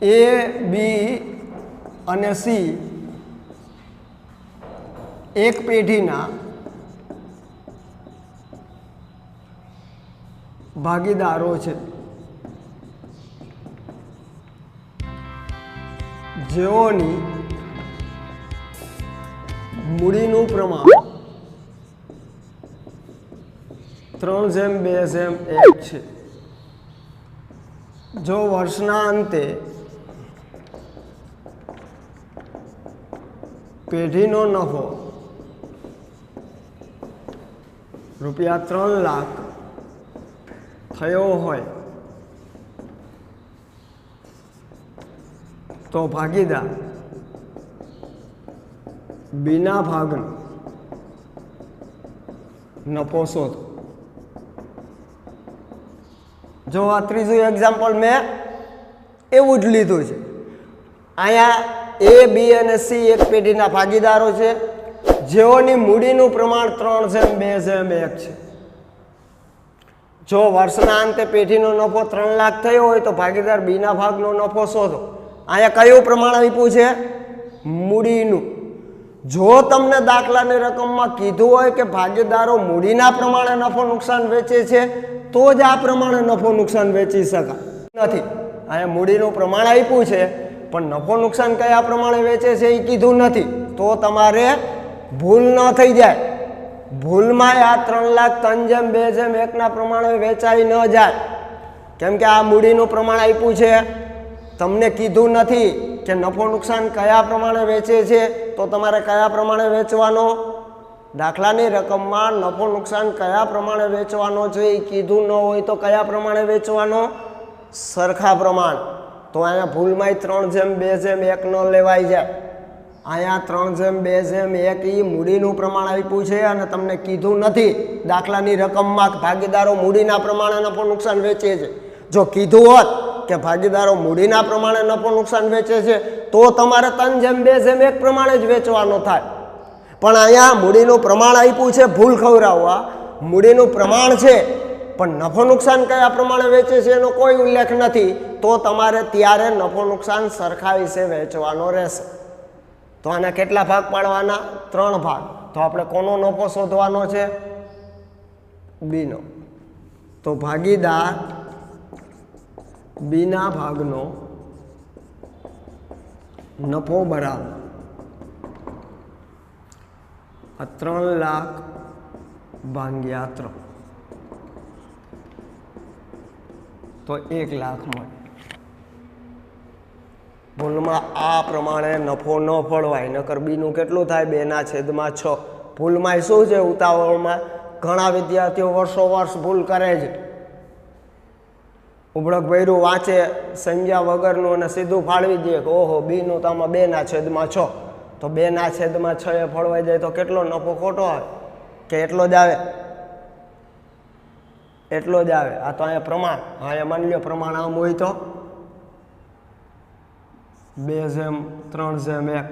A B અને C એક પેઢીના ભાગીદારો છે જેઓની મૂડીનું પ્રમાણ 3:2:1 છે। જો વર્ષના અંતે પેઢીનો નફો રૂપિયા 3 લાખ થયો હોય તો ભાગીદાર બીના ભાગનો નફો શોધો। જો આ ત્રીજું એક્ઝામ્પલ મેં એવું જ લીધું છે। અહીંયા એ બી અને સી એક પેઢીના ભાગીદારો છે જેઓની મૂડીનું પ્રમાણ 3:2:1 છે। જો વર્ષના અંતે પેઢીનો નફો 3 લાખ થયો હોય તો ભાગીદાર બીના ભાગનો નફો શોધો। અહીંયા કયું પ્રમાણ આપ્યું છે? મૂડીનું। જો તમને દાખલાની રકમમાં કીધું હોય કે ભાગીદારો મૂડીના પ્રમાણે નફો નુકસાન વેચે છે તો જ આ પ્રમાણે નફો નુકસાન વેચી શકાય નથી। અહીંયા મૂડીનું પ્રમાણ આપ્યું છે પણ નફો નુકસાન કયા પ્રમાણે વેચે છે એ કીધું નથી, તો તમારે ભૂલ ન થઈ જાય। ભૂલમાં આ 3,03,2:1 પ્રમાણે વેચાઈ ન જાય, કેમ કે આ મૂડીનું પ્રમાણ આપ્યું છે, તમને કીધું નથી કે નફો નુકસાન કયા પ્રમાણે વેચે છે તો તમારે કયા પ્રમાણે વેચવાનો। દાખલાની રકમમાં નફો નુકસાન કયા પ્રમાણે વેચવાનો છે એ કીધું ન હોય તો કયા પ્રમાણે વેચવાનો? સરખા પ્રમાણ। તો અહીંયા ભૂલમાં 3:2:1 ન લેવાઈ જાય। અહીંયા 3:2:1 એ મૂડીનું પ્રમાણ આપ્યું છે અને તમને કીધું નથી દાખલાની રકમમાં ભાગીદારો મૂડીના પ્રમાણે નફો નુકસાન વેચે છે। જો કીધું હોત કે ભાગીદારો મૂડીના પ્રમાણે નફો નુકસાન વેચે છે તો તમારે 3:2:1 પ્રમાણે જ વેચવાનો થાય, પણ અહીંયા મૂડીનું પ્રમાણ આપ્યું છે ભૂલ ખવડાવવા। મૂડીનું પ્રમાણ છે પણ નફો નુકસાન કયા પ્રમાણે વેચે છે એનો કોઈ ઉલ્લેખ નથી, તો તમારે ત્યારે નફો નુકસાન સરખા વિશે વેચવાનો રહેશે। તો આના કેટલા ભાગ પાડવાના? 3 ભાગ। તો આપણે કોનો નફો શોધવાનો છે? બીનો। તો ભાગીદાર બીના ભાગનો નફો બરાબર 3 લાખ ભાગ્યા 3 તો 1 લાખ મળે। ભૂલમાં આ પ્રમાણે નફો ન ફળવાય, નકર બીનું કેટલું થાય? 2/6। ભૂલમાં શું છે? ઉતાવળમાં ઘણા વિદ્યાર્થીઓ વર્ષો વર્ષ ભૂલ કરે છે, ઉભળક ભર્યું વાંચે સંજ્ઞા વગરનું અને સીધું ફાળવી દે કે ઓહો બીનું તો આમાં 2/6, તો 2/6 એ ફળવાઈ જાય તો કેટલો નફો ખોટો આવે? કે એટલો જ આવે? એટલો જ આવે। આ તો અહીંયા પ્રમાણ, અહીંયા માની લો પ્રમાણ આમ હોય તો 2:3:1।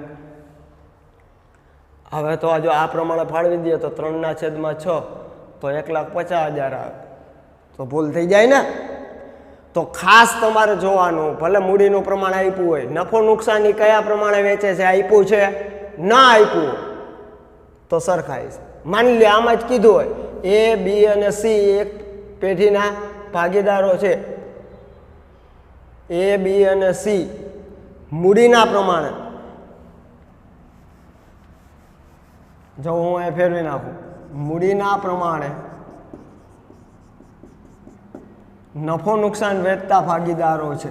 હવે તો જો આ પ્રમાણે ફાળવી દઈએ તો 3/6 તો 1,50,000 આવે, તો ભૂલ થઈ જાય ને। તો ખાસ તમારે જોવાનું, ભલે મૂડીનું પ્રમાણ આપ્યું હોય, નફો નુકસાની કયા પ્રમાણે વેચે છે આપ્યું છે, ના આપ્યું તો સરખાઈ છે। માની લે આમાં જ કીધું હોય એ બી અને સી એક પેઢીના ભાગીદારો છે, એ બી અને સી મૂડીના પ્રમાણે, જો હું એ ફેરવી નાખું, મૂડીના પ્રમાણે નફો નુકસાન વેચતા ભાગીદારો છે।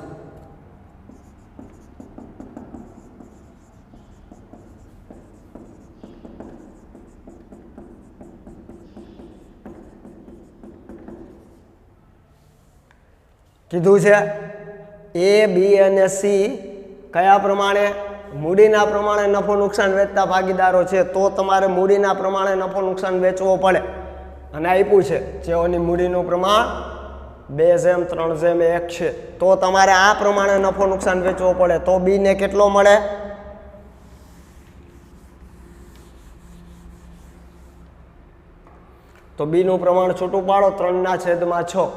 કીધું છે એ બી અને સી કયા પ્રમાણે? મૂડીના પ્રમાણે નફો નુકસાન વેચતા ભાગીદારો છે, તો તમારે મૂડીના પ્રમાણે નફો નુકસાન વેચવો પડે। અને આપ્યું છે જેઓની મૂડીનું પ્રમાણ 2:3:1 છે, તો તમારે આ પ્રમાણે નફો નુકસાન વેચવો પડે। તો બી ને કેટલો મળે? તો બીનું પ્રમાણ છૂટું પાડો 3/6,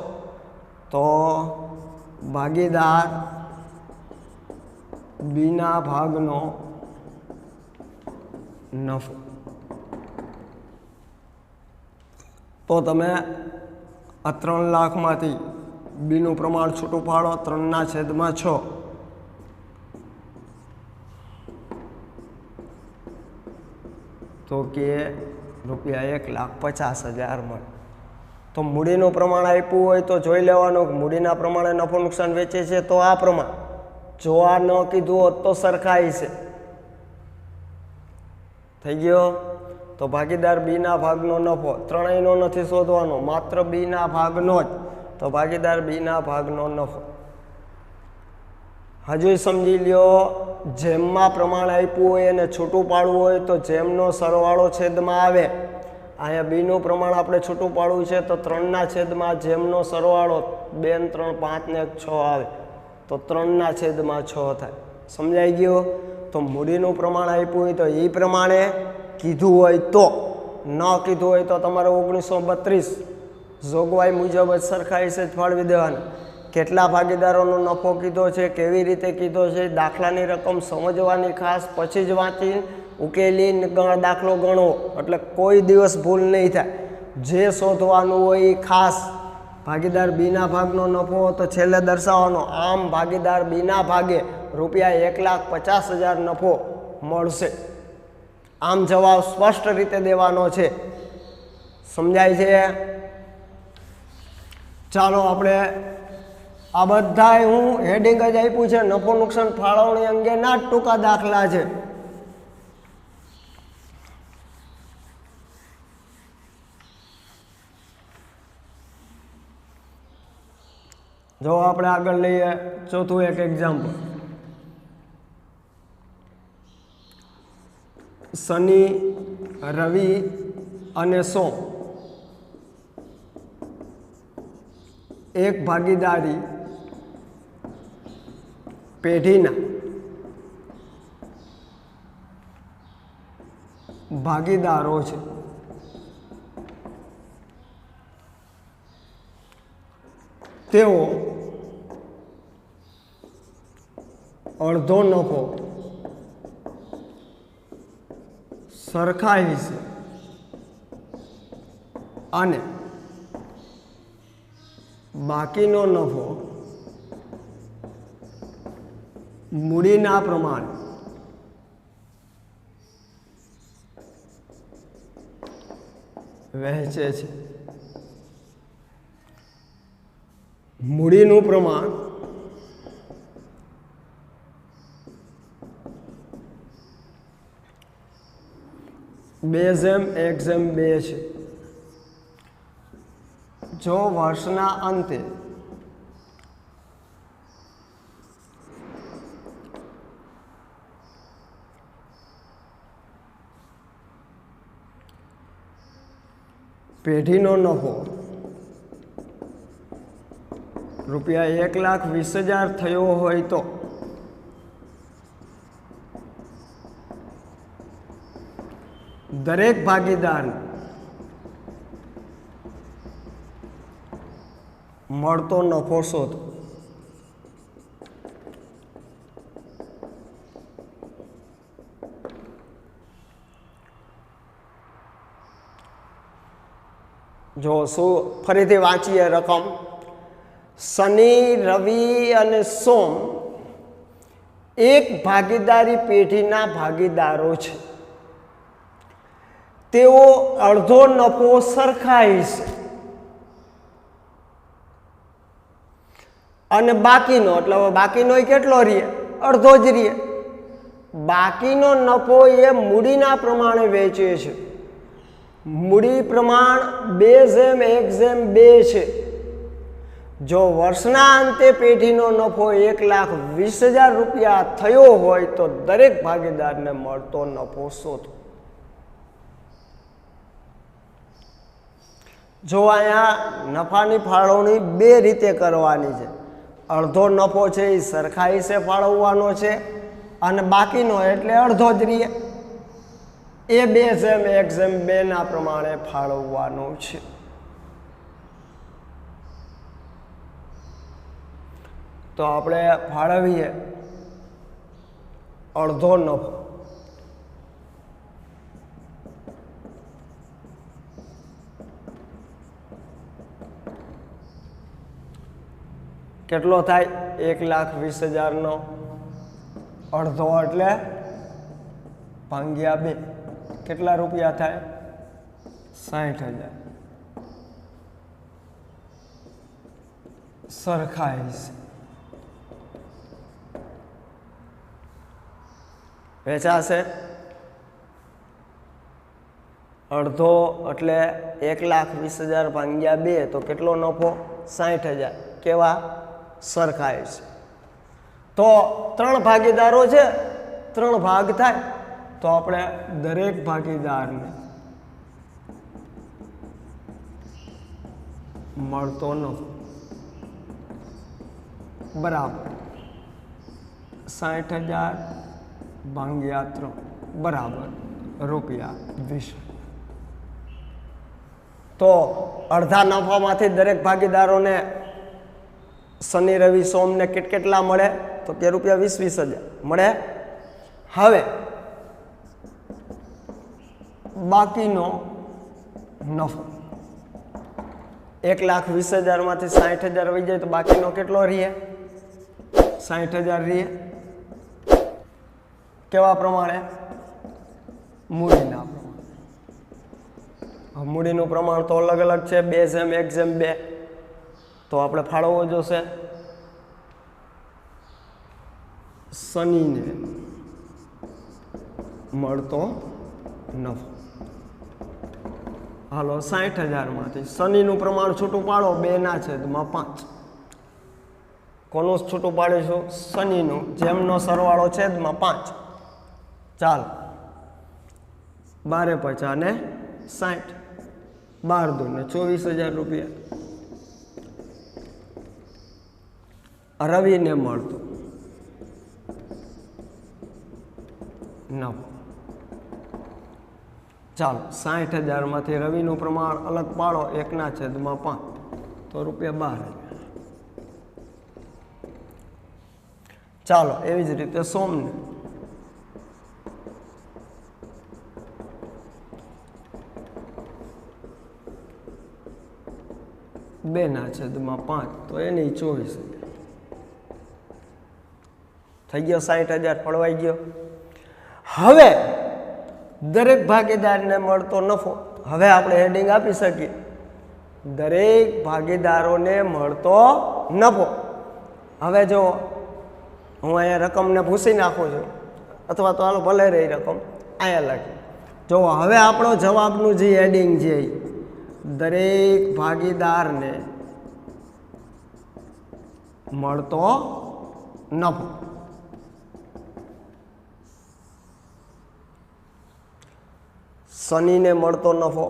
તો ભાગીદાર બીના ભાગનો નફો. તો તમે આ 3 લાખમાંથી બીનું પ્રમાણ છૂટું પાડો 3/6. તો કે રૂપિયા 1,50,000 મળે. તો મૂડીનું પ્રમાણ આપ્યું હોય તો જોઈ લેવાનું મૂડીના પ્રમાણે નફો નુકસાન વેચે છે તો આ પ્રમાણ. જો આ ન કીધું હોત તો સરખાઈ છે. થઈ ગયો. તો ભાગીદાર બીના ભાગનો નફો ત્રણેયનો નથી શોધવાનો, માત્ર બીના ભાગનો જ. તો ભાગીદાર બીના ભાગનો નફો. હજુ સમજી લ્યો, જેમમાં પ્રમાણ આપ્યું હોય અને છૂટું પાડવું હોય તો જેમનો સરવાળો છેદમાં આવે. અહીંયા બીનું પ્રમાણ આપણે છૂટું પાડવું છે તો 3/6 જેમનો સરવાળો 2 3 5 ને 6 આવે તો 3/6 થાય. સમજાઈ ગયો. તો મૂડીનું પ્રમાણ આપ્યું હોય તો એ પ્રમાણે કીધું હોય તો, ન કીધું હોય તો તમારે 1932 જોગવાઈ મુજબ જ સરખાઈ છે ફાળવી દેવાના. કેટલા ભાગીદારોનો નફો કીધો છે, કેવી રીતે કીધો છે, દાખલાની રકમ સમજવાની ખાસ, પછી જ વાંચી ઉકેલી દાખલો ગણવો એટલે કોઈ દિવસ ભૂલ નહીં થાય. જે શોધવાનું હોય એ ખાસ. ભાગીદાર બીના ભાગનો નફો તો છેલ્લે દર્શાવવાનો. આમ ભાગીદાર બીના ભાગે રૂપિયા 1,50,000 નફો મળશે. આમ જવાબ સ્પષ્ટ રીતે દેવાનો છે. સમજાય છે? ચાલો આપણે આ બધા હું હેડિંગ જ આપ્યું છે, નફો નુકસાન ફાળવણી અંગેના જ ટૂંકા દાખલા છે. જો આપણે આગળ લઈએ ચોથું એક એક્ઝામ્પલ. શનિ, રવિ અને સોમ એક ભાગીદારી પેઢીના ભાગીદારો છે. તેઓ અડધો નફો સરખા હિસ્સે અને બાકીનો નફો મૂડીના પ્રમાણે વહેંચે છે. મૂડીનું પ્રમાણ બે જેમ એક જેમ બે છે. જો વર્ષના અંતે પેઢીનો નફો રૂપિયા 1,20,000 થયો હોય તો દરેક ભાગીદારને મળતો નફો શોધો. જો શું ફરીથી વાંચીએ રકમ. શનિ, રવિ અને સોમ એક ભાગીદારી પેઢીના ભાગીદારો છે. તેઓ અડધો નફો સરખાઈ છે અને બાકીનો એટલે બાકીનો કેટલો રહે? અડધો જ રહે. બાકીનો નફો એ મૂડીના પ્રમાણે વેચે છે. મૂડી પ્રમાણ 2:1:2 છે. જો વર્ષના અંતે પેઢીનો નફો 1,20,000 રૂપિયા થયો હોય તો દરેક ભાગીદારને મળતો નફો શોધો. જો અહીંયા નફાની ફાળવણી બે રીતે કરવાની છે. અડધો નફો છે એ સરખા હિસ્સે ફાળવવાનો છે અને બાકીનો એટલે અડધો જ રહે એ 2:1:2 ના પ્રમાણે ફાળવવાનો છે. તો આપણે ફાળવીએ અડધો નફો કેટલો થાય 1,20,000 નો અડધો એટલે ભાગ્યા 2 કેટલા રૂપિયા થાય 60,000 સરખાઈશ વેચાશે અડધો એટલે 1,20,000 ભાગ્યા 2 તો કેટલો નફો 60,000 કેવા સરખાઈશ તો 3 ભાગીદારો છે 3 ભાગ થાય તો આપણે દરેક ભાગીદારને મળતો નફો બરાબર 60,000 ભાગ્યા 3 બરાબર ₹20 તો અડધા નફામાંથી દરેક ભાગીદારોને શનિ રવિ સોમને કેટલા મળે તો કે ₹20,000 મળે હવે બાકીનો નફો 1,20,000 માંથી 60,000 વહી જાય તો બાકીનો કેટલો રહે 60,000 રહે કેવા પ્રમાણે મૂડીના પ્રમાણે મૂડીનું પ્રમાણ તો અલગ અલગ છે 2:1:2 તો આપણે ફાળવવો જોશે શનિને મળતો નફો હાલો 60,000 માંથી શનિનું પ્રમાણ છૂટું પાડો 2/5 કોનું છૂટું પાડીશું શનિનું જેમનો સરવાળો છેદમાં 5 ચાલો 12 × 5 ને 60 12 દૂને 24,000 રૂપિયા રવિને મળતો નફો ચાલો 60,000 માંથી રવિનું પ્રમાણ અલગ પાડો 1/5 તો ₹12,000 ચાલો એવી જ રીતે સોમને ₹2/5 તો એની 24,000 થઈ ગયો 60,000 પડવાઈ ગયો હવે દરેક ભાગીદારને મળતો નફો હવે આપણે હેડિંગ આપી શકીએ દરેક ભાગીદારોને મળતો નફો હવે જો હું અહીંયા રકમને ભૂસી નાખું છું અથવા તો હાલો ભલે રહી રકમ અહીંયા લખી જો હવે આપણો જવાબનું જે હેડિંગ છે દરેક ભાગીદારને મળતો નફો શનિને મળતો નફો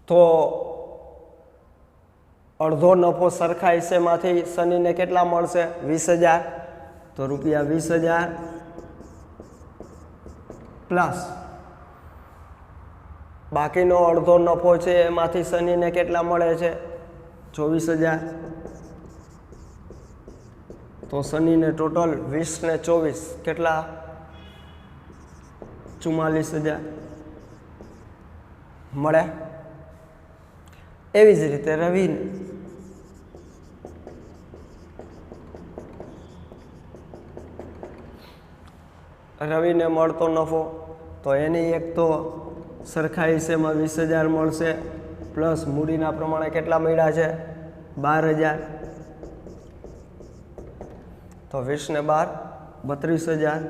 તો અડધો નફો સરખા હિસ્સેમાંથી શનિને કેટલા મળશે 20,000 તો ₹20,000 પ્લસ બાકીનો અડધો નફો છે એમાંથી શનિને કેટલા મળે છે 24,000 તો શનિને ટોટલ 20 ને 24 કેટલા 44,000 મળે એવી જ રીતે રવિને મળતો નફો તો એની એક તો સરખા હિસ્સેમાં 20,000 મળશે પ્લસ મૂડીના પ્રમાણે કેટલા મળ્યા છે 12,000 તો 20 ને 12 32,000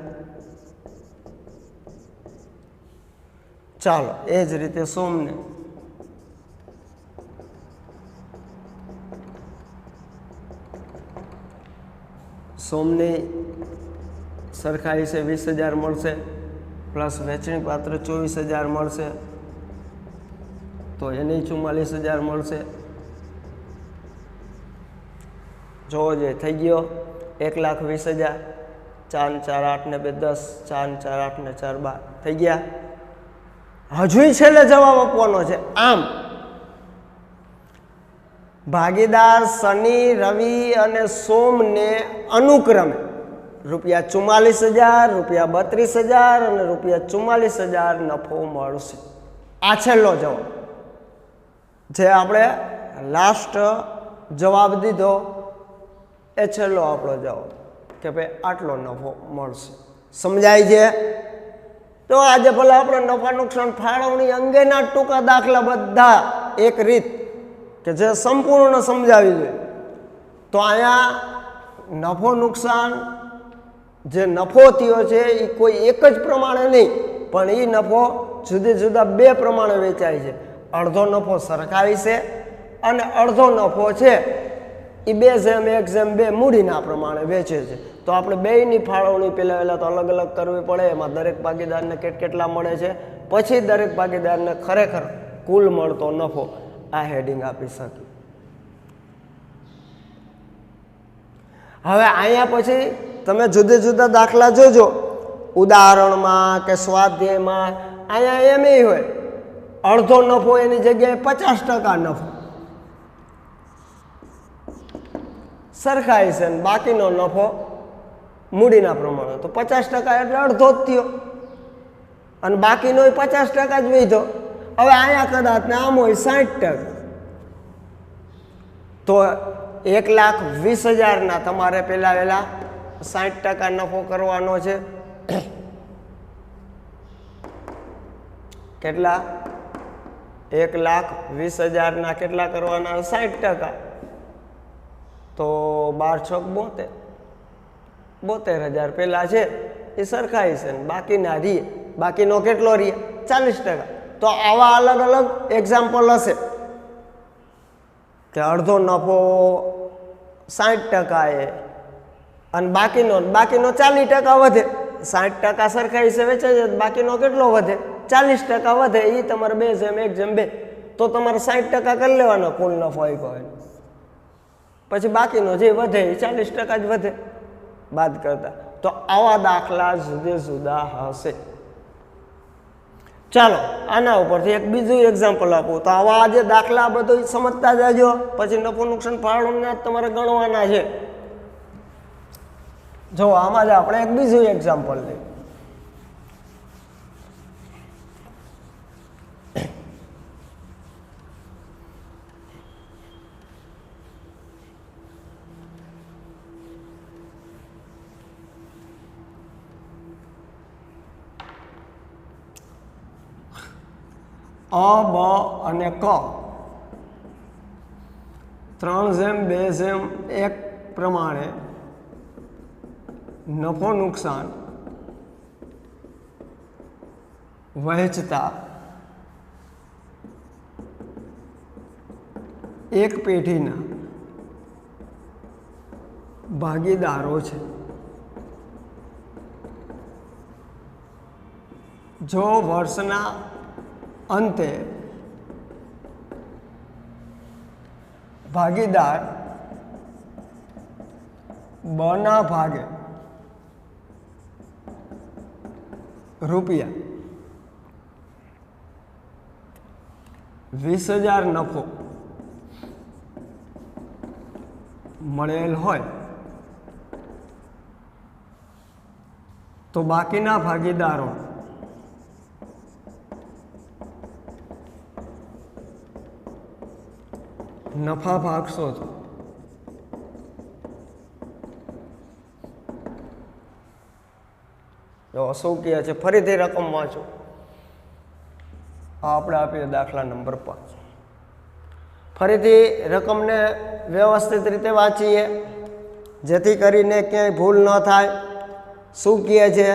ચાલો એ જ રીતે સોમને સરખા હિસ્સે 20,000 મળશે પ્લસ વેચણી પાત્ર 24,000 મળશે તો એની 44,000 મળશે જો જે થઈ ગયો 1,20,000 4 ને 4 8 ને 2 10 4 ને 4 8 ને 4 12 થઈ ગયા હજુય છેલ્લે જવાબ આપવાનો છે આમ ભાગીદાર શનિ, રવિ અને સોમને અનુક્રમે ₹44,000, ₹32,000 અને ₹44,000 નફો મળશે. આ છેલ્લો જવાબ જે આપણે લાસ્ટ જવાબ દીધો એ છેલ્લો આપણો જવાબ કે ભાઈ આટલો નફો મળશે. સમજાય છે? તો આજે ભલે આપણે નફા નુકસાન ફાળવણી અંગેના ટૂંકા દાખલા બધા એક રીત કે જે સંપૂર્ણ સમજાવી જોઈએ. તો અહીંયા નફો નુકસાન જે નફો થયો છે એ કોઈ એક જ પ્રમાણે નહીં, પણ એ નફો જુદા જુદા બે પ્રમાણે વેચાય છે. અડધો નફો સરખાવી છે અને અડધો નફો છે એ 2:1:2 મૂડીના પ્રમાણે વેચે છે. તો આપણે બેયની ફાળવણી પહેલાં તો અલગ અલગ કરવી પડે. એમાં દરેક ભાગીદારને કેટલા મળે છે, પછી દરેક ભાગીદારને ખરેખર કુલ મળતો નફો આ હેડિંગ આપી શકીએ. હવે અહીંયા પછી તમે જુદા જુદા દાખલા જોજો. ઉદાહરણમાં કે સ્વાધ્યાયમાં અહીંયા એમ હોય અડધો નફો એની જગ્યાએ 50% નફો સરખાય છે ને બાકીનો નફો મૂડીના પ્રમાણે. તો 50% એટલે અડધો જ થયો અને બાકીનો 50% જ વધ્યો. હવે અહીંયા કદાચ ને આમ હોય 60%, તો 1,20,000 તમારે પહેલા 60% નફો કરવાનો છે. કેટલા? 1,20,000 કેટલા કરવાના? 60%. તો 12×6 = 72,000 પહેલા છે એ સરખાઈ છે ને બાકીના રીએ. બાકીનો કેટલો રીએ? 40%. તો આવા અલગ અલગ એક્ઝામ્પલ હશે કે અડધો નફો 60% એ અને બાકીનો 40% વધે. 60% સરખાઈ છે વેચે છે, બાકીનો કેટલો વધે? 40% વધે. એ તમારે 2:1:2. તો તમારે 60% કરી લેવાનો કુલ નફો આપ્યો હોય, પછી બાકીનો જે વધે એ 40% જ વધે બાદ કરતા. તો આવા દાખલા જુદા જુદા હશે. ચાલો આના ઉપરથી એક બીજું એક્ઝામ્પલ આપું. તો આવા જે દાખલા બધું સમજતા જાજો, પછી નફો નુકસાન ફાળવણીના તમારે ગણવાના છે. જો આમાં જ આપણે એક બીજું એક્ઝામ્પલ લઈએ. અ, બ અને ક 3:2:1 પ્રમાણે નફો નુકસાન વહેંચતા એક પેઢીના ભાગીદારો છે. જો વર્ષના અંતે ભાગીદાર બના ભાગે ₹20,000 નફો મળેલ હોય તો બાકીના ભાગીદારો નફા ભાગ શોધો. શું કહે છે? ફરીથી રકમ વાંચો. આપણે આપીએ દાખલા નંબર 5. ફરીથી રકમને વ્યવસ્થિત રીતે વાંચીએ જેથી કરીને ક્યાંય ભૂલ ન થાય. શું કહે છે?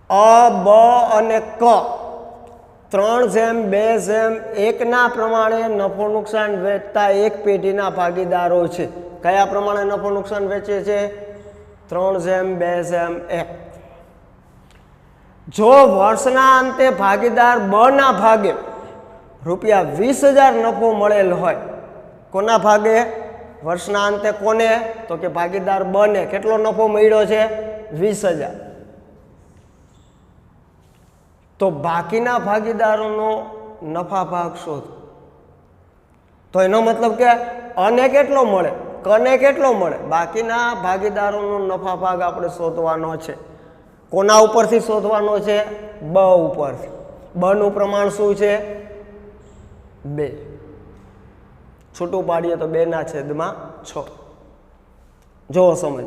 અ, બ અને ક 3:2:1 પ્રમાણે નફો નુકસાન વેચતા એક પેઢીના ભાગીદારો છે. કયા પ્રમાણે નફો નુકસાન વેચે છે? 3:2:1. જો વર્ષના અંતે ભાગીદાર બ ના ભાગે ₹20,000 નફો મળેલ હોય, કોના ભાગે? વર્ષના અંતે કોને? તો કે ભાગીદાર બ ને કેટલો નફો મળ્યો છે? 20,000. તો બાકીના ભાગીદારોનો નફા ભાગ શોધો. તો એનો મતલબ કે અને કેટલો મળે, કને કેટલો મળે, બાકીના ભાગીદારોનો નફા ભાગ આપણે શોધવાનો છે. કોના ઉપરથી શોધવાનો છે? બ ઉપરથી. બનું પ્રમાણ શું છે? 2. છૂટું પાડીએ તો 2/6. જો સમજ,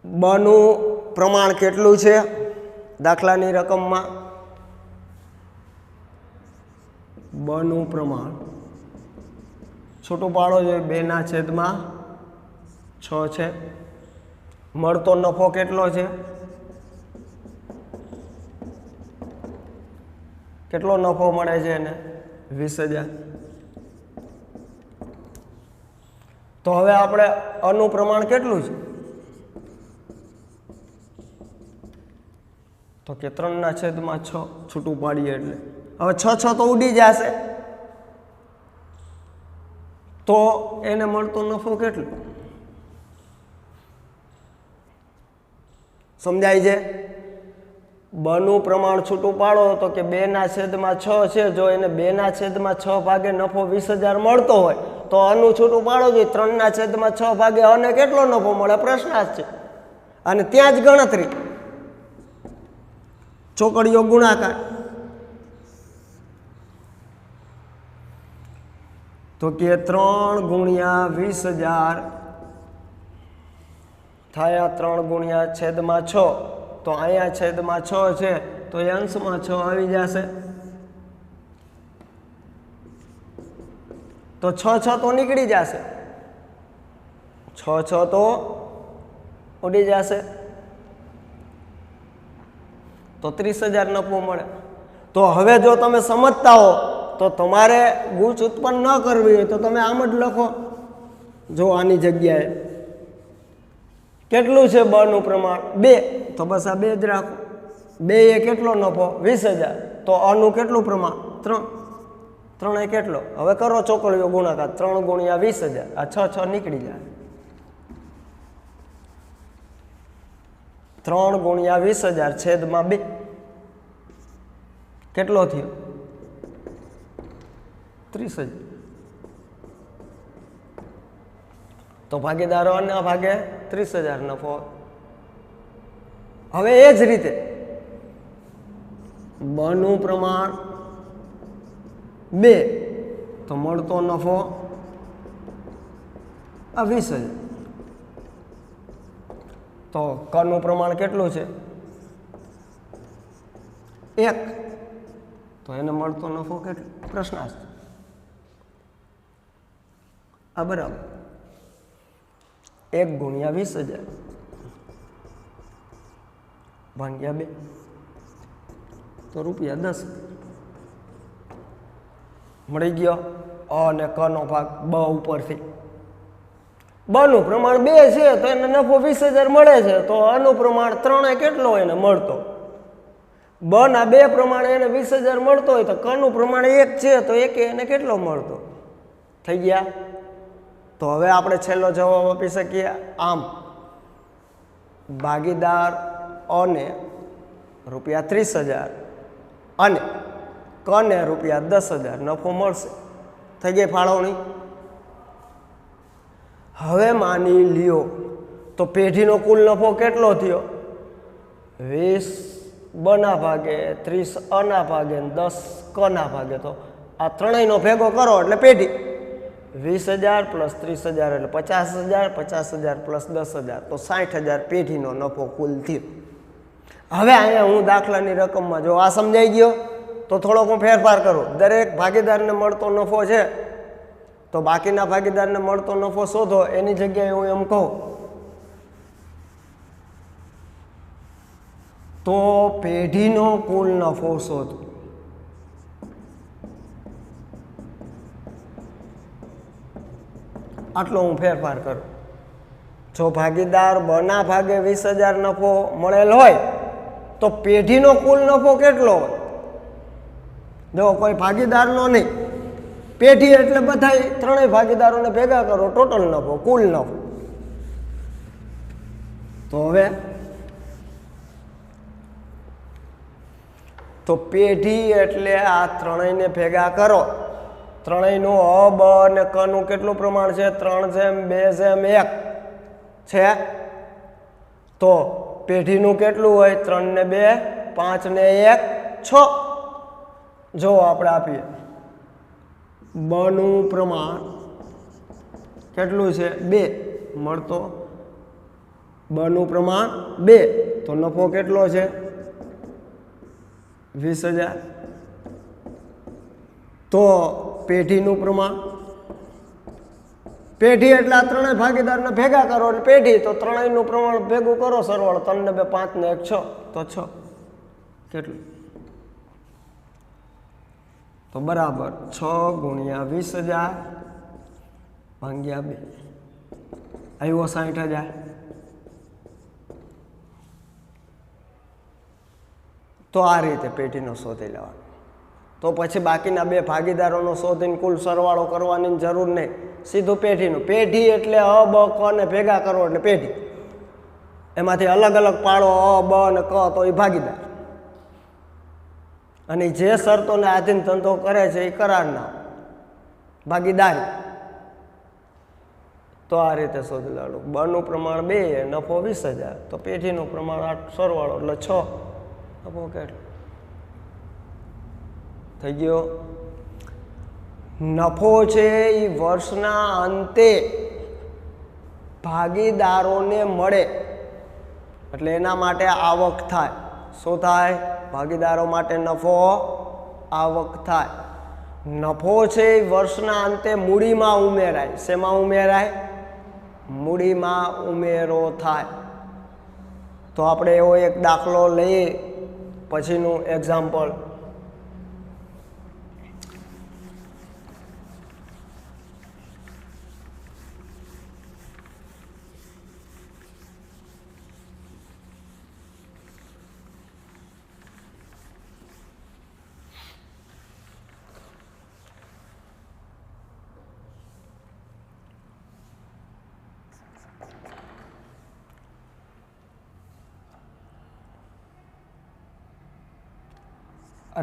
બનું પ્રમાણ કેટલું છે દાખલાની રકમમાં? બનું પ્રમાણ છૂટું પાડો જોઈએ 2/6 છે. મળતો નફો કેટલો છે? કેટલો નફો મળે છે એને? 20,000. તો હવે આપણે અનું પ્રમાણ કેટલું છે? તો કે 3/6 છૂટું પાડીએ એટલે હવે 6 તો ઉડી જશે. તો એને મળતો નફો કેટલો? સમજાય છે? બનું પ્રમાણ છૂટું પાડો તો કે 2/6 છે. જો એને 2/6 ભાગે નફો 20,000 મળતો હોય તો અનું છૂટું પાડો જોઈએ 3/6 ભાગે અને કેટલો નફો મળે પ્રશ્નાર્થ છે. અને ત્યાં જ ગણતરી ચોકડીઓ ગુણાકાર. તો કે 3 × 20,000 થાય 3 × 6. તો અહીંયા છેદમાં 6 છે તો એ અંશમાં 6 આવી જશે. તો 6 તો નીકળી જશે, 6 તો ઉડી જશે. તો 30,000 નફો મળે. તો હવે જો તમે સમજતા હો તો તમારે ગુચ ઉત્પન્ન ન કરવી હોય તો તમે આમ જ લખો. જો આની જગ્યાએ કેટલું છે બનું પ્રમાણ? 2. તો બસ આ 2 જ રાખો. 2 એ કેટલો નફો? 20,000. તો અનું કેટલું પ્રમાણ? 3. 3 એ કેટલો? હવે કરો ચોકડીઓ ગુણાકાર. 3 × 20,000. આ 6 નીકળી જાય. 3 × 20,000 છેદમાં 2 કેટલો થયો? 30,000. તો ભાગીદારો અને ભાગે 30,000 નફો. હવે એ જ રીતે બનું પ્રમાણ 2 તો મળતો નફો આ 20,000. તો કનું પ્રમાણ કેટલું છે? 1. તો એને મળતો નફો કેટલો પ્રશ્નાર્થ. આ બરાબર 1 × 20,000 ભાગ્યા 2 તો ₹10 મળી ગયો. અને કનો ભાગ બ ઉપરથી. બનું પ્રમાણ 2 છે તો એને નફો 20,000 મળે છે. તો અનું પ્રમાણ 3 કેટલો એને મળતો? બના 2 પ્રમાણે એને 20,000 મળતો હોય તો કનું પ્રમાણ 1 છે તો 1 એને કેટલો મળતો? થઈ ગયા. તો હવે આપણે છેલ્લો જવાબ આપી શકીએ આમ: ભાગીદાર અને ₹30,000 અને કને ₹10,000 નફો મળશે. થઈ ગઈ ફાળવણી. હવે માની લ્યો તો પેઢીનો કુલ નફો કેટલો થયો? 20 બના ભાગે, 30 અના ભાગે, 10 કના ભાગે. તો આ ત્રણેયનો ભેગો કરો એટલે પેઢી. 20,000 + 30,000 એટલે 50,000, 50,000 + 10,000 તો 60,000 પેઢીનો નફો કુલ થયો. હવે અહીંયા હું દાખલાની રકમમાં જો આ સમજાઈ ગયો તો થોડોક હું ફેરફાર કરું. દરેક ભાગીદારને મળતો નફો છે તો બાકીના ભાગીદારને મળતો નફો શોધો. એની જગ્યાએ હું એમ કહું તો પેઢીનો કુલ નફો શોધો. આટલો હું ફેરફાર કરું. જો ભાગીદાર બના ભાગે 20,000 નફો મળેલ હોય તો પેઢીનો કુલ નફો કેટલો હોય? જો કોઈ ભાગીદારનો નહીં, પેઢી એટલે બધા ત્રણેય ભાગીદારોને ભેગા કરો, ટોટલ નફો, કુલ નફો. તો હવે તો પેઢી એટલે આ ત્રણેયને ભેગા કરો, ત્રણેયનું અ બ અને ક નું કેટલું પ્રમાણ છે? 3:2:1 છે. તો પેઢીનું કેટલું હોય? 3 ને 2 5 ને 1 6. જો આપણે આપીએ બ નું પ્રમાણ કેટલું છે? 2 મળતો, બ નું પ્રમાણ 2, તો નફો કેટલો છે? 20,000. તો પેઢીનું પ્રમાણ, પેઢી એટલે આ ત્રણેય ભાગીદારને ભેગા કરો એટલે પેઢી, તો ત્રણેયનું પ્રમાણ ભેગું કરો, સરવાળો 3 ને 2 5 ને 1 6, તો 6 કેટલું? તો બરાબર 6 ગુણ્યા 20,000 ભાગ્યા 2 આવ્યો 60,000. તો આ રીતે પેઢીનો શોધી લેવાનો. તો પછી બાકીના બે ભાગીદારોનો શોધીને કુલ સરવાળો કરવાની જરૂર નહીં, સીધું પેઢીનું. પેઢી એટલે અ બ ક ને ભેગા કરો એટલે પેઢી, એમાંથી અલગ અલગ પાડો અ બ અને ક, તો એ ભાગીદાર. અને જે શરતોને આધીન ધંધો કરે છે એ કરારના ભાગીદારી. તો આ રીતે શોધી લેવાનું. બ નું પ્રમાણ 2, નફો 20,000, તો પેઢીનું પ્રમાણ 8, સરવાળો એટલે 6, નફો કેટલો થઈ ગયો? નફો છે એ વર્ષના અંતે ભાગીદારોને મળે એટલે એના માટે આવક થાય. શું થાય? ભાગીદારો માટે નફો, આવક થાય. નફો છે એ વર્ષના અંતે મૂડીમાં ઉમેરાય. શેમાં ઉમેરાય? મૂડીમાં ઉમેરો થાય. તો આપણે એવો એક દાખલો લઈએ, પછીનું એક્ઝામ્પલ.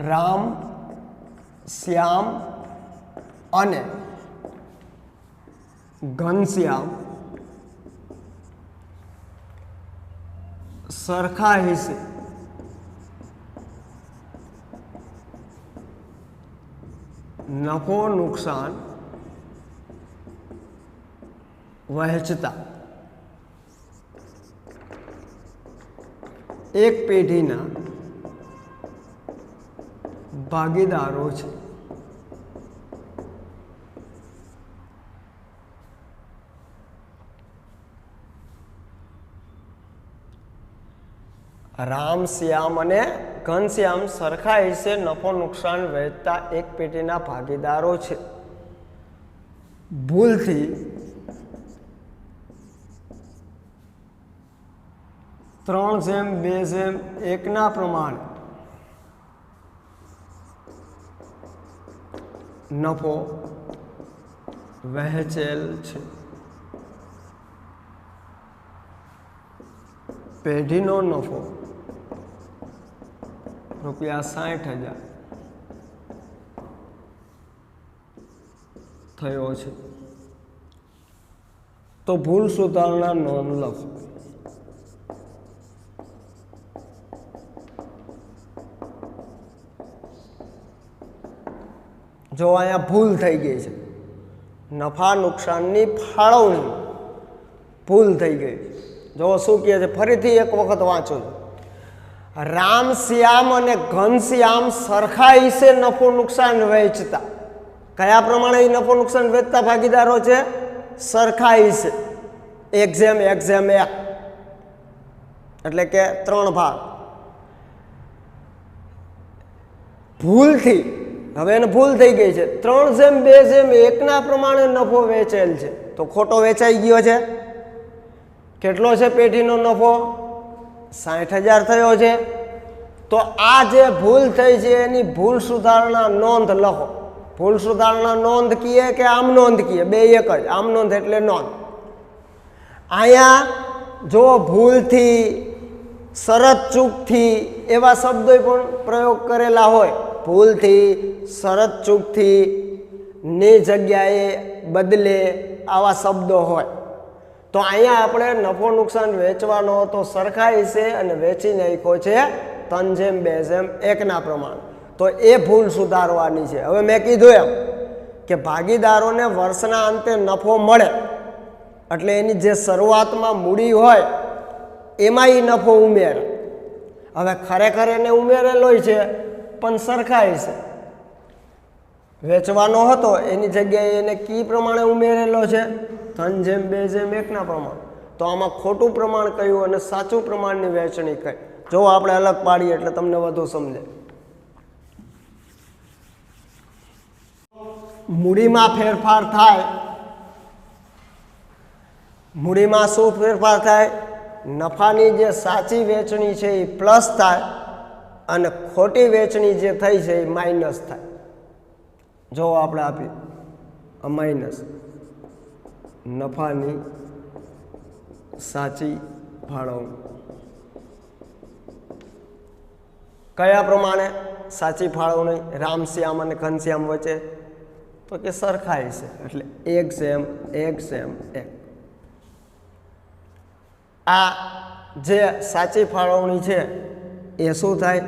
રામ, શ્યામ અને ઘનશ્યામ સરખા હિસ્સે નફો નુકસાન વહેંચતા એક પેઢીના ભાગીદારો છે. રામ, શ્યામ અને ઘનશ્યામ સરખા હિસ્સે નફો નુકસાન વહેંચતા એક પેઢીના ભાગીદારો છે. ભૂલથી 3:2:1 પ્રમાણે નફો વહેંચેલ છે. પેઢીનો નફો ₹60,000 થયો છે. તો ભૂલ સુધારણા નોંધ લખો. જો અહીંયા ભૂલ થઈ ગઈ છે, નફા નુકસાનની ફાળવણી ભૂલ થઈ ગઈ. જો શું કહે છે, ફરીથી એક વખત વાંચો. રામ, શ્યામ અને ઘનશ્યામ સરખા હિસ્સે નફો નુકસાન વહેંચતા. કયા પ્રમાણે નફો નુકસાન વહેંચતા ભાગીદારો છે? સરખા હિસ્સે, 1:1:1, એટલે કે 3 ભાગ. ભૂલથી, હવે એને ભૂલ થઈ ગઈ છે, 3:2:1 પ્રમાણે નફો વેચેલ છે, તો ખોટો વેચાઈ ગયો છે. કેટલો છે પેઢીનો નફો? 60,000 થયો છે. તો આ જે ભૂલ થઈ છે એની ભૂલ સુધારણા નોંધ લખો. ભૂલ સુધારણા નોંધ કીએ કે આમ નોંધ કીએ, બે એક જ. આમ નોંધ એટલે નોંધ. અહીંયા જો ભૂલથી, શરત ચૂકથી એવા શબ્દો પણ પ્રયોગ કરેલા હોય, ભૂલથી, શરત ચૂકથી, ની જગ્યાએ, બદલે, આવા શબ્દો હોય. તો અહીંયા આપણે નફો નુકસાન વેચવાનો તો સરખાઈ છે અને વેચી નાખ્યો છે 3:2:1 પ્રમાણે. તો એ ભૂલ સુધારવાની છે. હવે મેં કીધું એમ કે ભાગીદારોને વર્ષના અંતે નફો મળે એટલે એની જે શરૂઆતમાં મૂડી હોય એમાં એ નફો ઉમેરે. હવે ખરેખર એને ઉમેરેલો છે પણ સરખાઈ છે, વેચવાનો હતો એની જગ્યાએ એને કી પ્રમાણે ઉમેરેલો છે 3:2:1 પ્રમાણ. તો આમાં ખોટું પ્રમાણ કયું અને સાચું પ્રમાણની વહેંચણી કઈ, જો આપણે અલગ પાડીએ એટલે તમને વધુ સમજે. મૂડીમાં ફેરફાર થાય, મૂડીમાં શું ફેરફાર થાય? નફાની જે સાચી વેચણી છે એ પ્લસ થાય અને ખોટી વેચણી જે થઈ છે એ માઇનસ થાય. જો આપણે આપીએ માઇનસ નફાની સાચી ફાળવણી. કયા પ્રમાણે સાચી ફાળવણી? રામશ્યામ અને ઘનશ્યામ વચ્ચે, તો કે સરખાઈ છે એટલે 1:1:1. આ જે સાચી ફાળવણી છે એ શું થાય?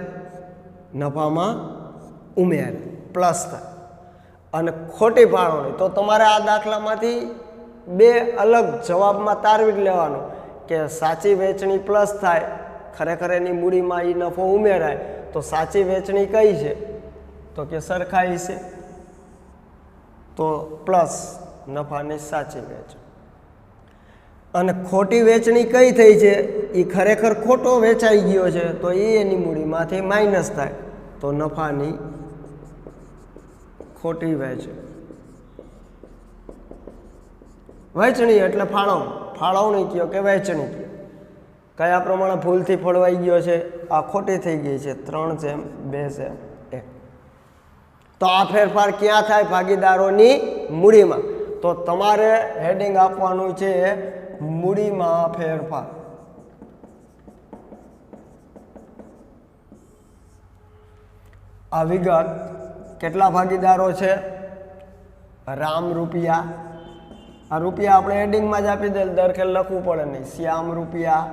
નફામાં ઉમેર પ્લસ થાય. અને ખોટી ફાળવણી તો તમારે આ દાખલામાંથી બે અલગ જવાબમાં તારવી લેવાનું કે સાચી વેચણી પ્લસ થાય, ખરેખર એની મૂડીમાં એ નફો ઉમેરાય, તો સાચી વેચણી કઈ છે? તો કે સરખાઈ છે, તો પ્લસ નફાની સાચી વેચણી. અને ખોટી વેચણી કઈ થઈ છે? એ ખરેખર ખોટો વેચાઈ ગયો છે તો એ એની મૂડીમાંથી માઇનસ થાય, તો નફાની ખોટી વેચણી. વહેંચણી એટલે ફાળવણી, ફાળવણી કયો કે વહેંચણી કયો. કયા પ્રમાણે ભૂલથી ફળવાઈ ગયો છે? આ ખોટી થઈ ગઈ છે 3:2:1. તો આ ફેરફાર ક્યાં થાય? ભાગીદારોની મૂડીમાં. તો તમારે હેડિંગ આપવાનું છે મૂડીમાં ફેરફાર. આ વિગત કેટલા ભાગીદારો છે? રામ રૂપિયા. આ રૂપિયા આપણે હેડિંગમાં જ આપી દે, દરખેલ લખવું પડે નહીં. શ્યામ રૂપિયા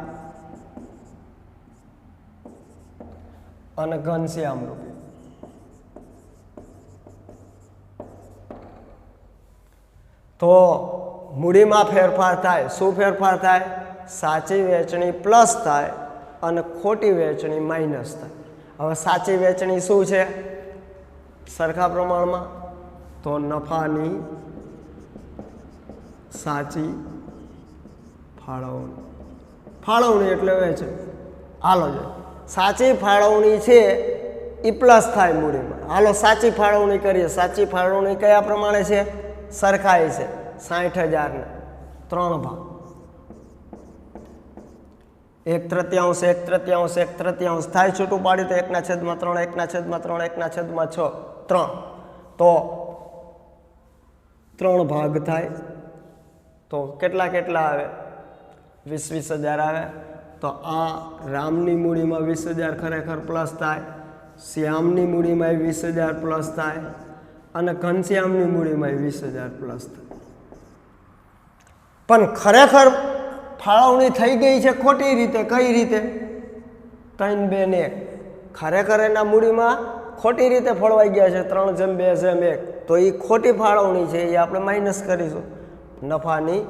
અને ઘનશ્યામ રૂપિયા. તો મૂડીમાં ફેરફાર થાય. શું ફેરફાર થાય? સાચી વેચણી પ્લસ થાય અને ખોટી વેચણી માઇનસ થાય. હવે સાચી વેચણી શું છે સરખા પ્રમાણમાં? તો નફાની સાચી ફાળવણી. ફાળવણી એટલે વેચણી. હાલો જો સાચી ફાળવણી છે એ પ્લસ થાય મૂડીમાં. હાલો સાચી ફાળવણી કરીએ. સાચી ફાળવણી કયા પ્રમાણે છે? સરખાઈ છે 60,000 ને 3 ભાગ, 1/3 1/3 1/3 થાય. છૂટું પાડ્યું તો 1/3 1/3 1/6 3. તો 3 ભાગ થાય તો કેટલા કેટલા આવે? 20,000 આવે. તો આ રામની મૂડીમાં 20,000 ખરેખર પ્લસ થાય, શ્યામની મૂડીમાં 20,000 પ્લસ થાય અને ઘનશ્યામની મૂડીમાં 20,000 પ્લસ થાય. પણ ખરેખર ફાળવણી થઈ ગઈ છે ખોટી રીતે. કઈ રીતે? 3:2:1. ખરેખર એના મૂડીમાં ખોટી રીતે ફળવાઈ ગયા છે 3:2:1. તો એ ખોટી ફાળવણી છે, એ આપણે માઇનસ કરીશું. નફાની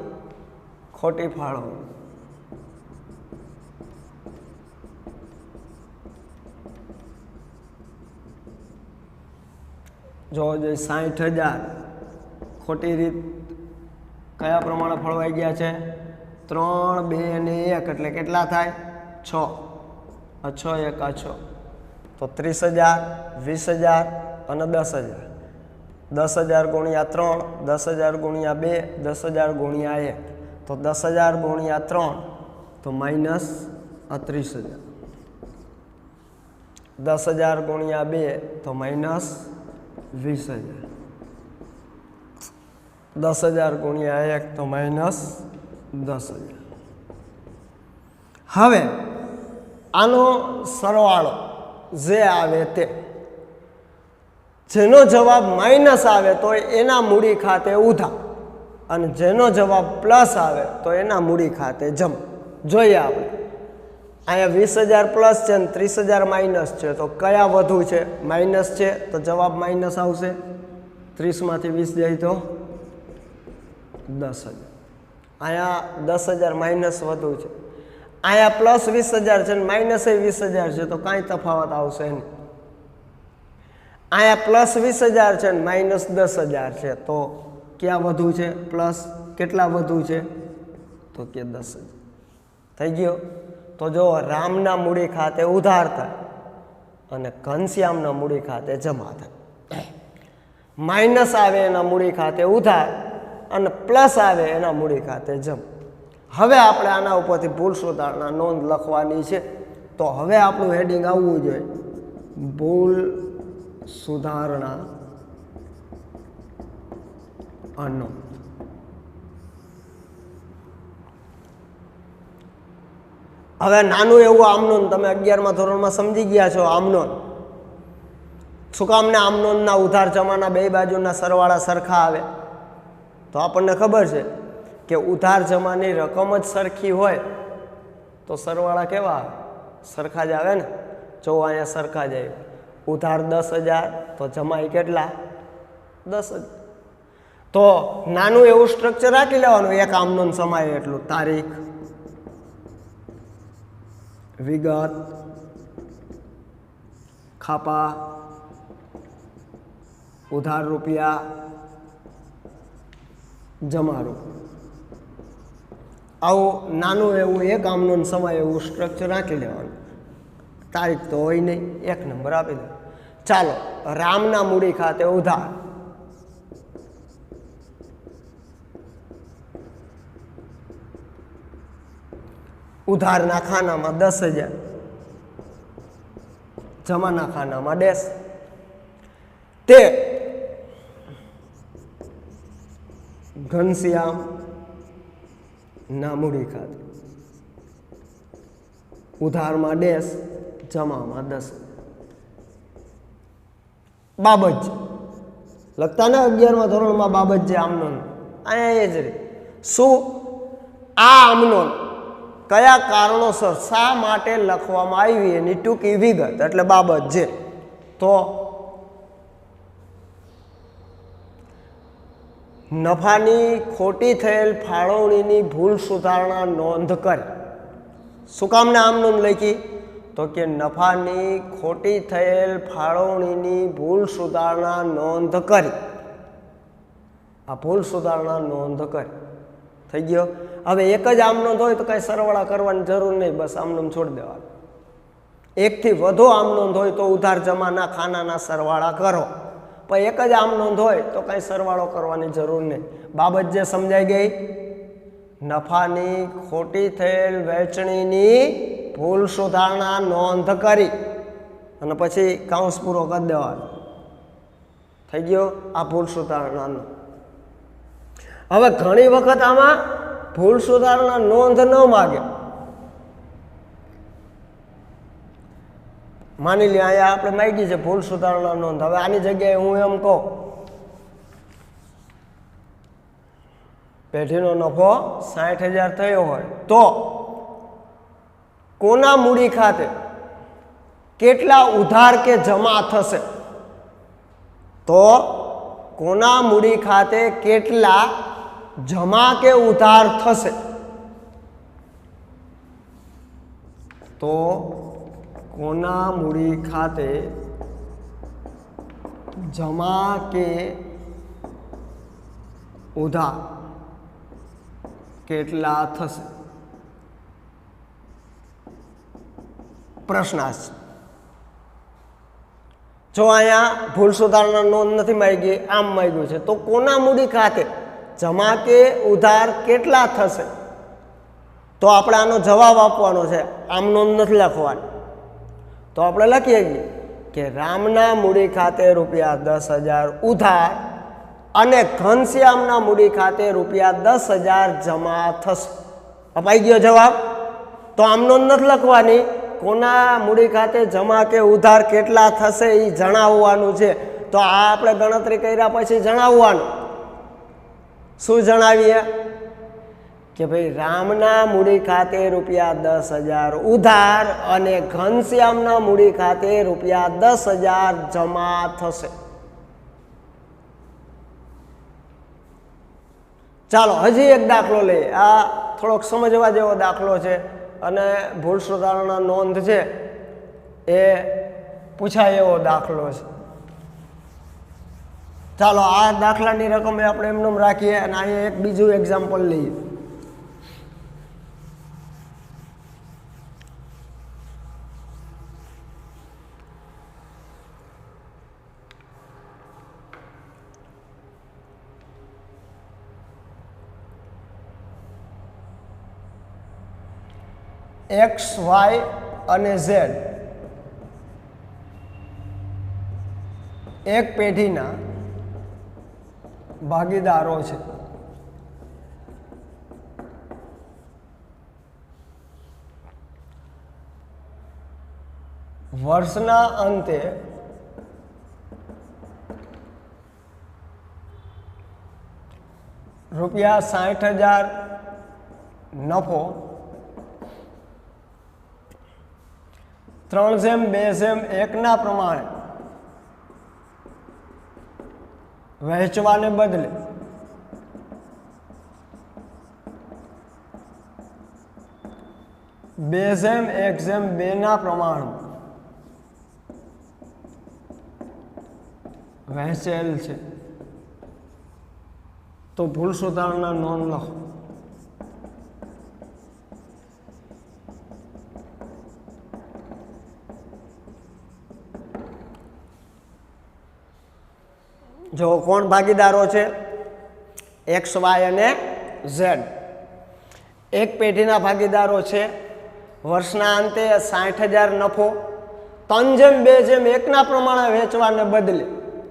ખોટી ફાળવણી. જો 60,000 ખોટી રીત કયા પ્રમાણે ફળવાઈ ગયા છે? 3:2:1 એટલે કેટલા થાય? 6. 6 × 6 તો 30,000 20,000 અને 10,000. 10,000 × 3, 10,000 × 2, 10,000 × 1. તો 10,000 × 3 તો માઇનસ 30,000. 10,000 × 2 તો માઇનસ 20,000. 10,000 × 1 તો માઇનસ 10,000. હવે આનો સરવાળો જે આવે તે, જેનો જવાબ માઇનસ આવે તો એના મૂડી ખાતે ઉધાર, અને જેનો જવાબ પ્લસ આવે તો એના મૂડી ખાતે જમ. જોઈએ આપણે અહીંયા 20,000 પ્લસ છે ને 30,000 માઇનસ છે, તો કયા વધુ છે? માઇનસ છે તો જવાબ માઇનસ આવશે. 30માંથી 20 જાય તો 10,000. અહીંયા 10,000 માઇનસ વધુ છે. અહીંયા પ્લસ 20,000 છે ને માઇનસ 20,000 છે, તો કાંઈ તફાવત આવશે નહીં. અહીંયા પ્લસ 20,000 છે ને માઇનસ 10,000 છે, તો ક્યાં વધુ છે? પ્લસ. કેટલા વધુ છે? તો કે 10,000. થઈ ગયો. તો જો રામના મૂડી ખાતે ઉધાર થાય અને ઘનશ્યામના મૂડી ખાતે જમા થાય. માઇનસ આવે એના મૂડી ખાતે ઉધાર અને પ્લસ આવે એના મૂડી ખાતે જમ. હવે આપણે આના ઉપરથી ભૂલ સુધારણા નોંધ લખવાની છે. તો હવે આપણું હેડિંગ આવવું જોઈએ ભૂલ સુધારણા અનોંધ. હવે નાનું એવું આમનોંધ તમે 11મા ધોરણમાં સમજી ગયા છો. આમનોંધ શું કામ ને? આમનોંધના ઉધાર જમાના બે બાજુના સરવાળા સરખા આવે. તો આપણને ખબર છે કે ઉધાર જમાની રકમ જ સરખી હોય તો સરવાળા કેવા આવે? સરખા જ આવે ને. જો અહીંયા સરખા જ આવે. ઉધાર 10,000 તો જમાઈ કેટલા? 10,000. તો નાનું એવું સ્ટ્રક્ચર રાખી લેવાનું. એક આમનોંધ સમાય એટલું. તારીખ, વિગત, ખાપા, ઉધાર રૂપિયા, જમા રૂપિયા. આવું નાનું એવું એક આમનોંધ સમાય એવું સ્ટ્રક્ચર રાખી લેવાનું. તારીખ તો હોય નહીં, 1 નંબર આપી દો. ચાલો, રામના મૂડી ખાતે ઉધાર. ઉધારના ખાનામાં 10,000, જમાના ખાનામાં ડેશ. તે ઘનશ્યામ ના મૂડી ખાતે ઉધારમાં ડેશ, જમામાં 10,000. બાબત લખતા ને 11મા ધોરણમાં બાબત જે આમનોંધ અહીંયા એ જ રે. શું આ આમનોંધ કયા કારણોસર શા માટે લખવામાં આવી એની ટૂંકી વિગત એટલે બાબત છે. તો નફાની ખોટી થયેલ ફાળવણીની ભૂલ સુધારણા નોંધ કરી. શું કામને આમ નોંધ લખી? તો કે નફાની ખોટી થયેલ ફાળવણીની ભૂલ સુધારણા નોંધ કરી. આ ભૂલ સુધારણા નોંધ કરી. થઈ ગયો. હવે એક જ આમનોંધ હોય તો કાંઈ સરવાળા કરવાની જરૂર નહીં, બસ આમનોંધ છોડી દેવાનું. એકથી વધુ આમનોંધ હોય તો ઉધાર જમાના ખાનાના સરવાળા કરો, પણ એક જ આમનોંધ હોય તો કાંઈ સરવાળો કરવાની જરૂર નહીં. બાબત જે સમજાઈ ગઈ? નફાની ખોટી થયેલ વહેંચણીની ભૂલ સુધારણા નોંધ કરી અને પછી કાઉન્સ પૂરો કરી દેવાનો. થઈ ગયો આ ભૂલ સુધારણાનો. હવે ઘણી વખત આમાં ભૂલ સુધારણા નોંધ ન માગે. માની લે અહીંયા આપણે માગી છે ભૂલ સુધારણા નોંધ. હવે આની જગ્યાએ હું એમ કહું પેઢીનો નફો 60,000 થયો હોય તો કોના મૂડી ખાતે કેટલા ઉધાર કે જમા થશે? તો કોના મૂડી ખાતે કેટલા જમા કે ઉધાર થશે? તો કોના મૂડી ખાતે જમા કે ઉધાર કેટલા થશે? પ્રશ્નાર્થ. જો અહીંયા ભૂલ સુધારણા નોંધ નથી માંગી, આમ માંગ્યું છે, તો કોના મૂડી ખાતે જમા કે ઉધાર કેટલા થશે? તો આપણે આનો જવાબ આપવાનો છે, આમ નોંધ નથી લખવાની. તો આપણે લખીએ કે રામના મૂડી ખાતે ₹10,000 ઉધાર અને ઘનશ્યામના મૂડી ખાતે ₹10,000 જમા થશે. અપાઈ ગયો જવાબ. તો આમ નોંધ નથી લખવાની, કોના મૂડી ખાતે જમા કે ઉધાર કેટલા થશે એ જણાવવાનું છે. તો આ આપણે ગણતરી કર્યા પછી જણાવવાનું. શું જણાવીએ કે ભાઈ રામના મૂડી ખાતે રૂપિયા 10,000 ઉધાર અને ઘનશ્યામના મૂડી ખાતે રૂપિયા 10,000 જમા થશે. ચાલો હજી એક દાખલો લઈએ. આ થોડોક સમજવા જેવો દાખલો છે અને ભૂલ સુધારણા નોંધ છે એ પૂછાય એવો દાખલો છે. ચાલો આ દાખલાની રકમ આપણે એમનેમ રાખીએ અને અહીંયા એક બીજું એક્ઝામ્પલ લઈએ. એક્સ વાય અને ઝેડ એક પેઢીના ભાગીદારો છે. વર્ષના અંતે રૂપિયા 60,000 નફો 3:2:1 પ્રમાણે વહેંચવાને બદલે બે જેમ એક જેમ બેના પ્રમાણમાં વહેંચેલ છે. તો ભૂલ સુધારણા નોંધ લખો. જો કોણ ભાગીદારો છે? એક્સ વાય અને ઝેડ એક પેઢીના ભાગીદારો છે. વર્ષના અંતે 60,000 નફો 3:2:1 પ્રમાણે વેચવાને બદલે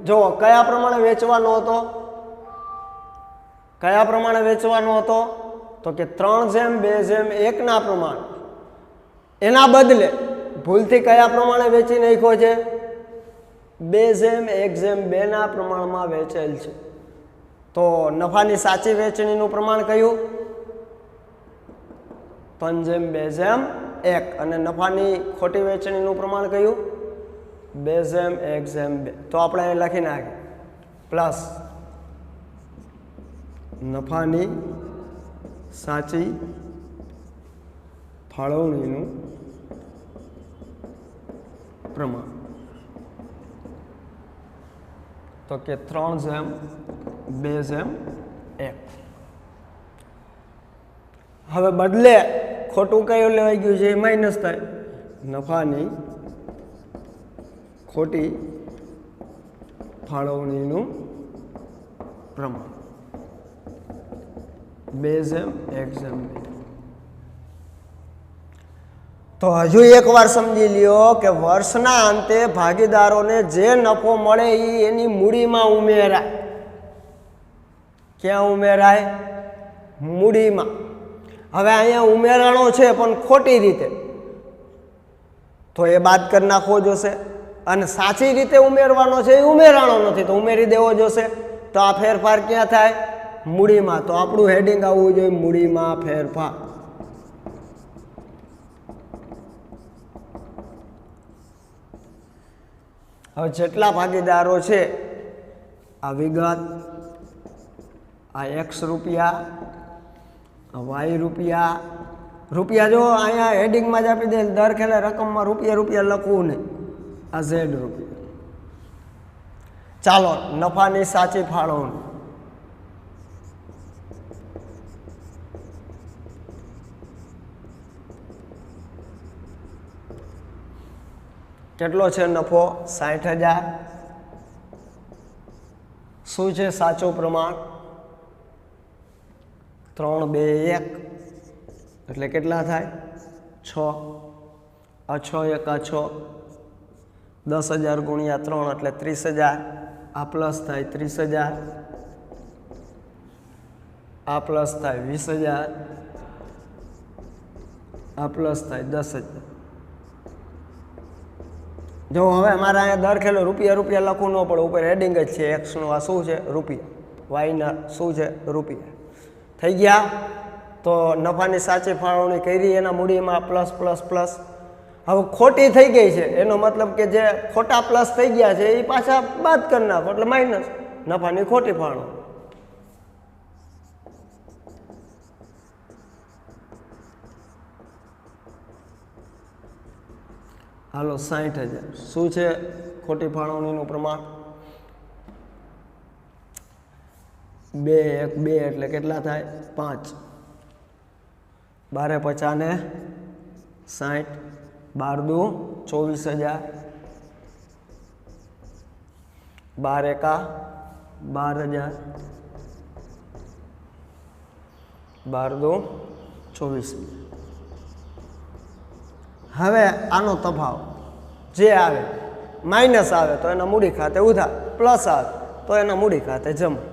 જો કયા પ્રમાણે વેચવાનો હતો? કયા પ્રમાણે વેચવાનો હતો? તો કે 3:2:1 પ્રમાણે. એના બદલે ભૂલથી કયા પ્રમાણે વેચી નાખ્યો છે? 2:1:2 પ્રમાણમાં વેચેલ છે. તો નફાની સાચી વેચણીનું પ્રમાણ કયું? 3:2:1 અને નફાની ખોટી વેચણીનું પ્રમાણ કયું? 2:1:2. તો આપણે અહીં લખી નાખીએ પ્લસ નફાની સાચી ફાળવણીનું પ્રમાણ. તો કે 3:2:1. હવે બદલે ખોટું કયું લેવાઈ ગયું છે? માઇનસ થાય. નફાની ખોટી ફાળવણીનું પ્રમાણ 2:1:2. તો હજુ એકવાર સમજી લ્યો કે વર્ષના અંતે ભાગીદારોને જે નફો મળે એ એની મૂડીમાં ઉમેરાય. ક્યાં ઉમેરાય? મૂડીમાં. હવે અહીંયા ઉમેરાણો છે પણ ખોટી રીતે, તો એ બાદ કરી નાખવો જોશે. અને સાચી રીતે ઉમેરવાનો છે એ ઉમેરાણો નથી તો ઉમેરી દેવો જોશે. તો આ ફેરફાર ક્યાં થાય? મૂડીમાં. તો આપણું હેડિંગ આવવું જોઈએ મૂડીમાં ફેરફાર. હવે જેટલા ભાગીદારો છે આ વિગત, આ એક્સ રૂપિયા, આ વાય રૂપિયા. રૂપિયા જો અહીંયા હેડિંગમાં જ આપી દે, દર ખેલે રકમમાં રૂપિયા રૂપિયા લખવું નહીં. આ ઝેડ રૂપિયા. ચાલો નફાની સાચી ફાળવણી. કેટલો છે નફો? 60,000. શું છે સાચું પ્રમાણ? 3:2:1 એટલે કેટલા થાય? 6. આ 6 × 6 10,000 × 3 એટલે 30,000. આ પ્લસ થાય 30,000. આ પ્લસ થાય 20,000. આ પ્લસ થાય 10,000. જો હવે મારે અહીંયા દર ખેલો રૂપિયા રૂપિયા લખવું ન પડે, ઉપર હેડિંગ જ છે એક્સનું, આ શું છે રૂપિયા, વાયના શું છે રૂપિયા. થઈ ગયા. તો નફાની સાચી ફાળવણી કરી, એના મૂડીમાં પ્લસ પ્લસ પ્લસ. હવે ખોટી થઈ ગઈ છે એનો મતલબ કે જે ખોટા પ્લસ થઈ ગયા છે એ પાછા બાદ કરી નાખો એટલે માઇનસ, નફાની ખોટી ફાળવણી. હાલો 60,000 શું છે ખોટી ફાળવણીનું પ્રમાણ? 2 1 2 એટલે કેટલા થાય? 5. 12 50 ને 60, 12 દુ 24,000, 12 એકા 12,000, 12 દુ 24,000. હવે આનો તફાવત જે આવે, માઇનસ આવે તો એના મૂડી ખાતે ઉધાર, પ્લસ આવે તો એના મૂડી ખાતે જમા.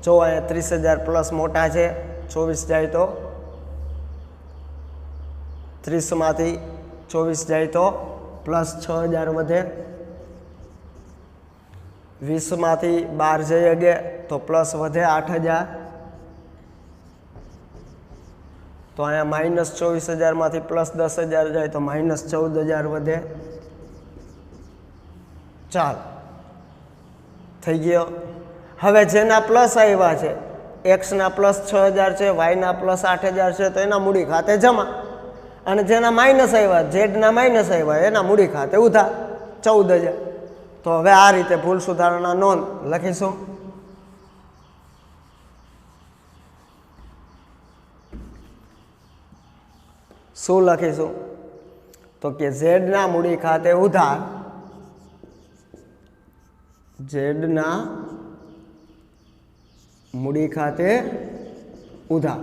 જો અહીંયા 30,000 પ્લસ મોટા છે, 24 જાય તો 30માંથી 24 જાય તો પ્લસ 6,000 વધે, 20માંથી 12 જઈ અગે તો પ્લસ વધે 8,000. તો અહીંયા માઇનસ 24,000માંથી પ્લસ 10,000 જાય તો માઇનસ 14,000 વધે. ચાલ થઈ ગયો. હવે જેના પ્લસ આવ્યા છે, એક્સના પ્લસ 6,000 છે, વાયના પ્લસ 8,000 છે તો એના મૂડી ખાતે જમા, અને જેના માઇનસ આવ્યા, ઝેડના માઇનસ આવ્યા એના મૂડી ખાતે ઉધાર 14,000. તો હવે આ રીતે ભૂલ સુધારણા નોંધ લખીશું. શું લખીશું? તો કે ઝેડના મૂડી ખાતે ઉધાર, ઝેડના મૂડી ખાતે ઉધાર.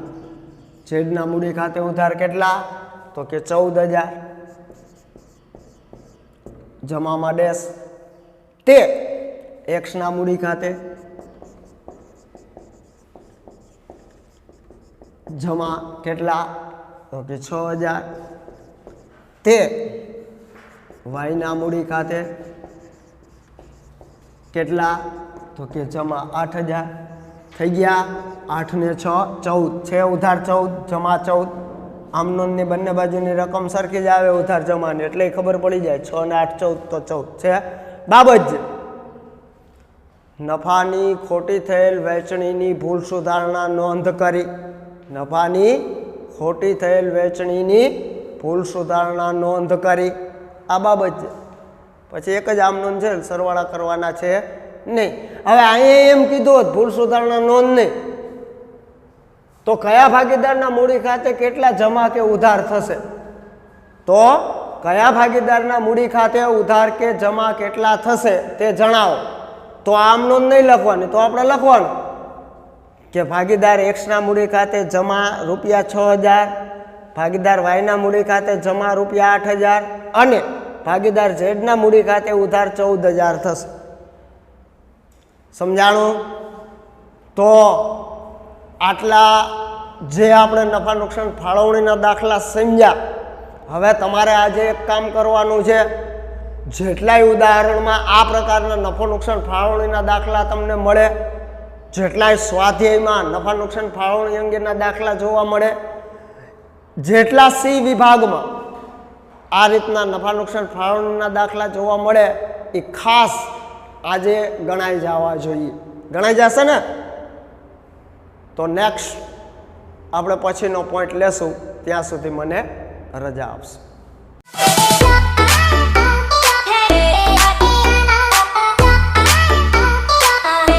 ઝેડના મૂડી ખાતે ઉધાર કેટલા? તો કે 14,000. જમામાં ડેશ. તે એક્સના મૂડી ખાતે જમા કેટલા? તો કે 6,000. તે વાયના મૂડી ખાતે કેટલા? તો કે જમા 8,000. થઈ ગયા. 8 ને 6 14 છે, ઉધાર 14 જમા 14. આમનોંધની બંને બાજુની રકમ સરખી જ આવે ઉધાર જમાની, એટલે ખબર પડી જાય 6 ને 8 14 તો 14 છે. બાબત નફાની ખોટી થયેલ વહેંચણીની ભૂલ સુધારણા નોંધ કરી. નફાની ખોટી થયેલ વહેંચણીની ભૂલ સુધારણા નોંધ કરી. આ બાબત છે. પછી એક જ આમ નોંધ છે, સરવાળા કરવાના છે નહીં. હવે અહીંયા એમ કીધું ભૂલ સુધારણા નોંધ નહીં, તો કયા ભાગીદારના મૂડી ખાતે કેટલા જમા કે ઉધાર થશે? તો કયા ભાગીદારના મૂડી ખાતે ઉધાર કે જમા કેટલા થશે તે જણાવો. તો આમ નોંધ નહીં લખવાની, તો આપણે લખવાનું કે ભાગીદાર એક્સના મૂડી ખાતે જમા ₹6,000, ભાગીદાર વાયના મૂડી ખાતે જમા ₹8,000 અને ભાગીદાર ઝેડના મૂડી ખાતે ઉધાર 14,000 થશે. સમજાણું? તો આટલા જે આપણે નફા નુકસાન ફાળવણીના દાખલા સમજ્યા. હવે તમારે આજે એક કામ કરવાનું છે. જેટલાય ઉદાહરણમાં આ પ્રકારના નફો નુકસાન ફાળવણીના દાખલા તમને મળે, જેટલાય સ્વાધ્યાયમાં નફા નુકસાન ફાળવણી અંગેના દાખલા જોવા મળે, જેટલા સી વિભાગમાં આ રીતના નફા નુકસાન ફાળવણીના દાખલા જોવા મળે એ ખાસ આજે ગણાઈ જવા જોઈએ. ગણાઈ જશે ને? તો નેક્સ્ટ આપણે પછીનો પોઈન્ટ લેશું. ત્યાં સુધી મને રજા આપશો.